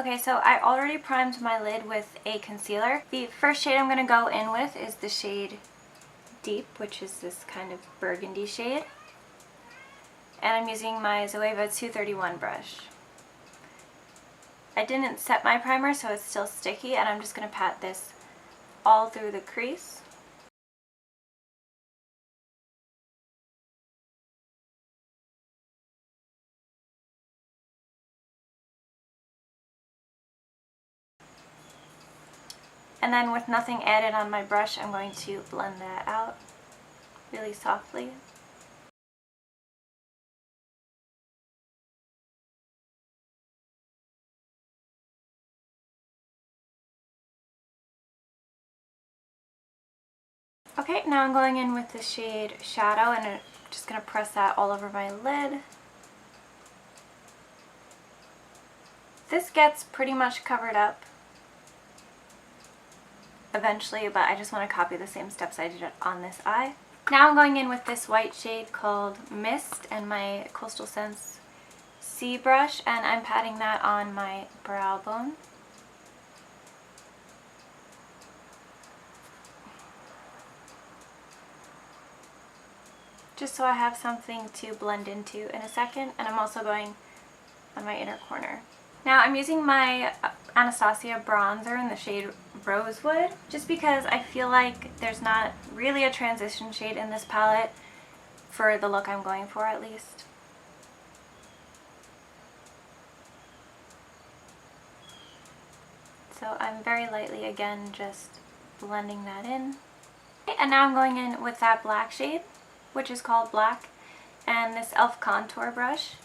Okay, so I already primed my lid with a concealer. The first shade I'm going to go in with is the shade Deep, which is this kind of burgundy shade. And I'm using my Zoeva 231 brush. I didn't set my primer, so it's still sticky, and I'm just going to pat this all through the crease. And then with nothing added on my brush, I'm going to blend that out really softly. Okay, now I'm going in with the shade Shadow, and I'm just going to press that all over my lid. This gets pretty much covered up eventually, but I just want to copy the same steps I did on this eye. Now I'm going in with this white shade called Mist and my Coastal Scents C brush, and I'm patting that on my brow bone. Just so I have something to blend into in a second, and I'm also going on my inner corner. Now I'm using my Anastasia bronzer in the shade Rosewood, just because I feel like there's not really a transition shade in this palette for the look I'm going for, at least. So I'm very lightly, again, just blending that in. Okay, and now I'm going in with that black shade, which is called Black, and this e.l.f. contour brush,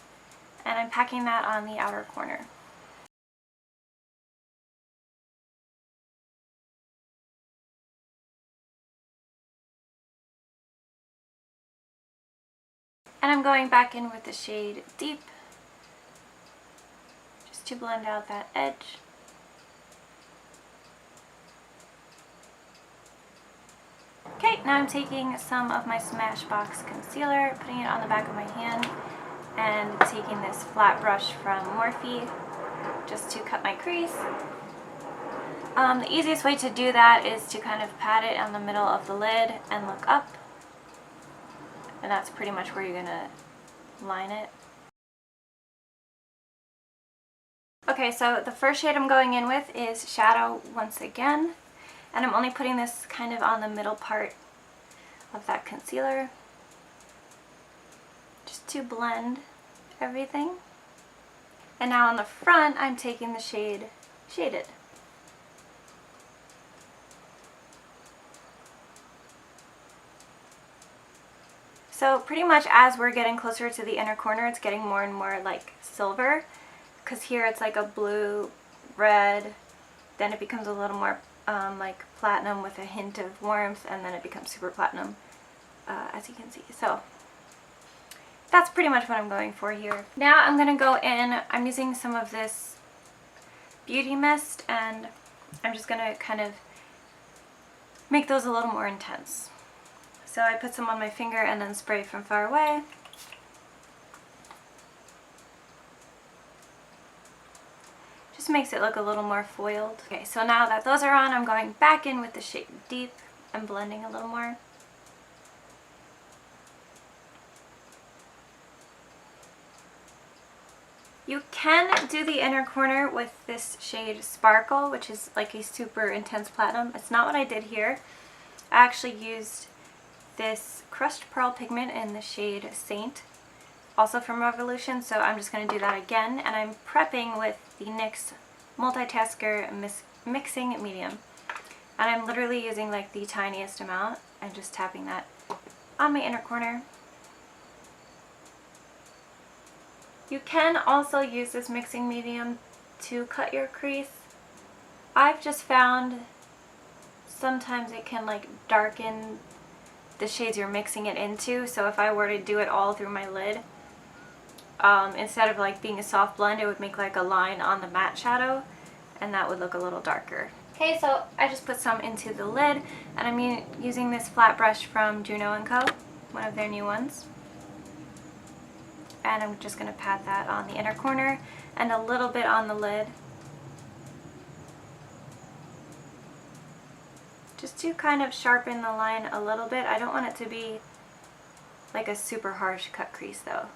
and I'm packing that on the outer corner. And I'm going back in with the shade Deep, just to blend out that edge. Okay, now I'm taking some of my Smashbox concealer, putting it on the back of my hand, and taking this flat brush from Morphe just to cut my crease. The easiest way to do that is to kind of pat it on the middle of the lid and look up. And that's pretty much where you're going to line it. Okay, so the first shade I'm going in with is Shadow once again. And I'm only putting this kind of on the middle part of that concealer, just to blend everything. And now on the front, I'm taking the shade Shaded. So pretty much as we're getting closer to the inner corner, it's getting more and more like silver, because here it's like a blue, red, then it becomes a little more like platinum with a hint of warmth, and then it becomes super platinum, as you can see. So that's pretty much what I'm going for here. Now I'm going to go in, I'm using some of this beauty mist, and I'm just going to kind of make those a little more intense. So I put some on my finger and then spray from far away. Just makes it look a little more foiled. Okay, so now that those are on, I'm going back in with the shade Deep and blending a little more. You can do the inner corner with this shade Sparkle, which is like a super intense platinum. It's not what I did here. I actually used this crushed pearl pigment in the shade Saint, also from Revolution, so I'm just going to do that again, and I'm prepping with the NYX Multitasker Mixing Medium, and I'm literally using like the tiniest amount and just tapping that on my inner corner. You can also use this mixing medium to cut your crease. I've just found sometimes it can like darken the shades you're mixing it into, so if I were to do it all through my lid, instead of like being a soft blend, it would make like a line on the matte shadow, and that would look a little darker. Okay, so I just put some into the lid, and I'm using this flat brush from Juno & Co., one of their new ones. And I'm just going to pat that on the inner corner and a little bit on the lid. just to kind of sharpen the line a little bit. I don't want it to be like a super harsh cut crease though.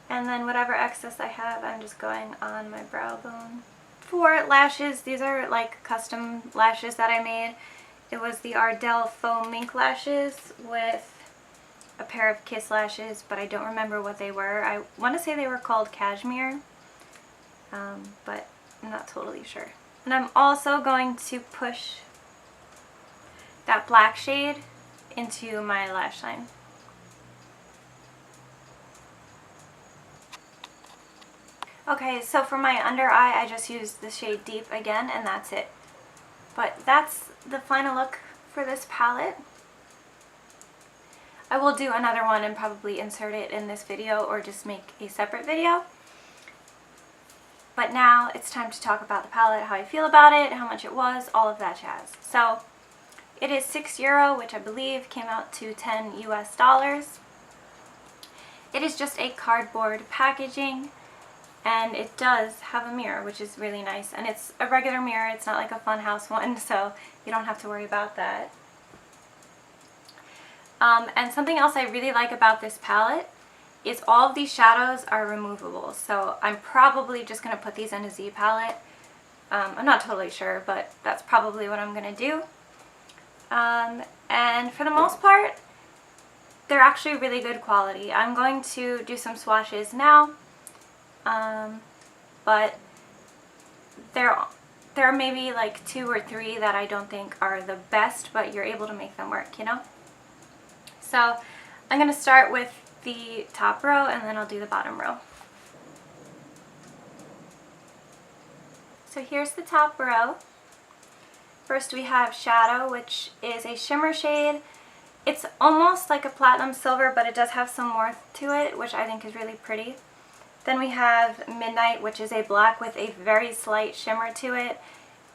And then whatever excess I have, I'm just going on my brow bone. For lashes, these are like custom lashes that I made. It was the Ardell Faux Mink lashes with a pair of Kiss lashes, but I don't remember what they were. I want to say they were called Cashmere, but I'm not totally sure. And I'm also going to push that black shade into my lash line. Okay, so for my under eye, I just used the shade Deep again, and that's it. But that's the final look for this palette. I will do another one and probably insert it in this video or just make a separate video. But now it's time to talk about the palette, how I feel about it, how much it was, all of that jazz. So it is €6, which I believe came out to $10 US. It is just a cardboard packaging, and it does have a mirror, which is really nice. And it's a regular mirror, it's not like a Funhouse one, so you don't have to worry about that. And something else I really like about this palette is all of these shadows are removable. So I'm probably just going to put these in a Z palette. I'm not totally sure, but that's probably what I'm going to do. And for the most part, they're actually really good quality. I'm going to do some swatches now, but there are maybe like 2 or 3 that I don't think are the best, but you're able to make them work, you know? So I'm going to start with the top row and then I'll do the bottom row. So here's the top row. First we have Shadow, which is a shimmer shade. It's almost like a platinum silver, but it does have some warmth to it, which I think is really pretty. Then we have Midnight, which is a black with a very slight shimmer to it.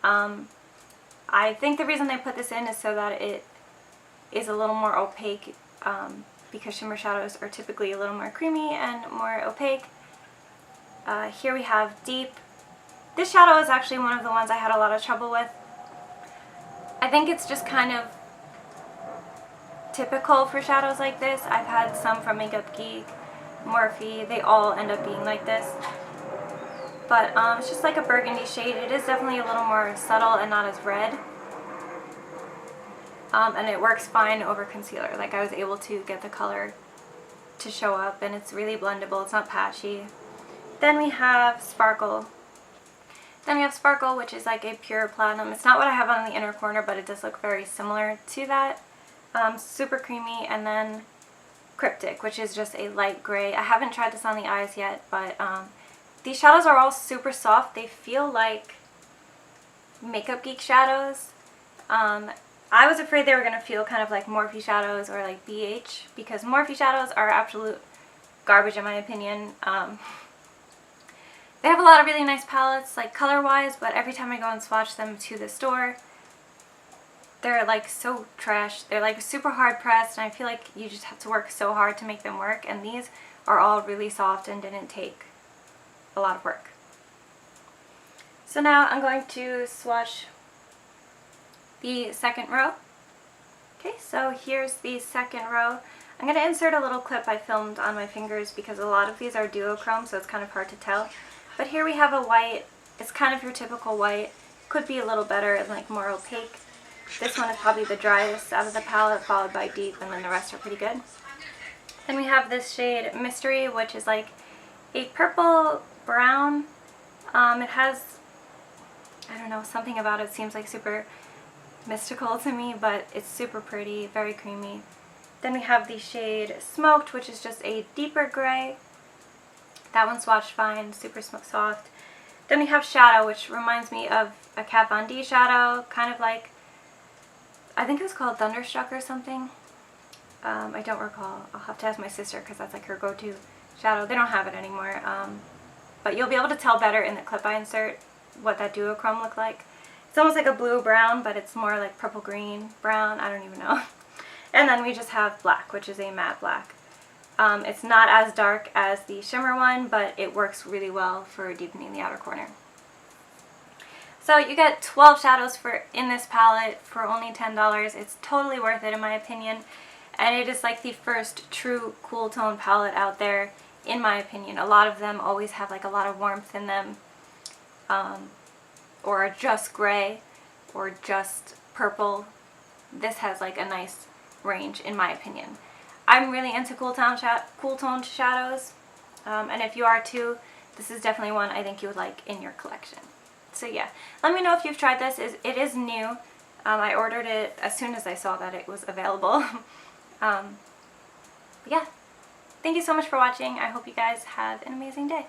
I think the reason they put this in is so that it is a little more opaque, because shimmer shadows are typically a little more creamy and more opaque. Here we have Deep. This shadow is actually one of the ones I had a lot of trouble with. I think it's just kind of typical for shadows like this. I've had some from Makeup Geek, Morphe, they all end up being like this. But it's just like a burgundy shade. It is definitely a little more subtle and not as red. And it works fine over concealer. Like, I was able to get the color to show up, and it's really blendable. It's not patchy. Then we have Sparkle. Which is like a pure platinum. It's not what I have on the inner corner, but it does look very similar to that. Super creamy. And then Cryptic, which is just a light gray. I haven't tried this on the eyes yet, but these shadows are all super soft. They feel like Makeup Geek shadows. I was afraid they were going to feel kind of like Morphe shadows or like BH, because Morphe shadows are absolute garbage in my opinion. They have a lot of really nice palettes, like color-wise, but every time I go and swatch them to the store, they're like so trash. They're like super hard pressed, and I feel like you just have to work so hard to make them work, and these are all really soft and didn't take a lot of work. So now I'm going to swatch the second row. Okay, so here's the second row. I'm going to insert a little clip I filmed on my fingers because a lot of these are duochrome, so it's kind of hard to tell. But here we have a white. It's kind of your typical white. Could be a little better and like more opaque. This one is probably the driest out of the palette, followed by Deep, and then the rest are pretty good. Then we have this shade Mystery, which is like a purple brown. It has, I don't know, something about it seems like super mystical to me, but it's super pretty, very creamy. Then we have the shade Smoked, which is just a deeper gray. That one swatched fine, super soft. Then we have Shadow, which reminds me of a Kat Von D shadow, kind of like, I think it was called Thunderstruck or something. I don't recall. I'll have to ask my sister because that's like her go-to shadow. They don't have it anymore. But you'll be able to tell better in the clip I insert what that duochrome looked like. It's almost like a blue-brown, but it's more like purple-green brown. I don't even know. And then we just have Black, which is a matte black. It's not as dark as the shimmer one, but it works really well for deepening the outer corner. So you get 12 shadows in this palette for only $10. It's totally worth it in my opinion. And it is like the first true cool tone palette out there, in my opinion. A lot of them always have like a lot of warmth in them, or are just gray, or just purple. This has like a nice range in my opinion. I'm really into cool tone shadows, and if you are too, this is definitely one I think you would like in your collection. So yeah, let me know if you've tried this. It is new. I ordered it as soon as I saw that it was available. But yeah, thank you so much for watching. I hope you guys have an amazing day.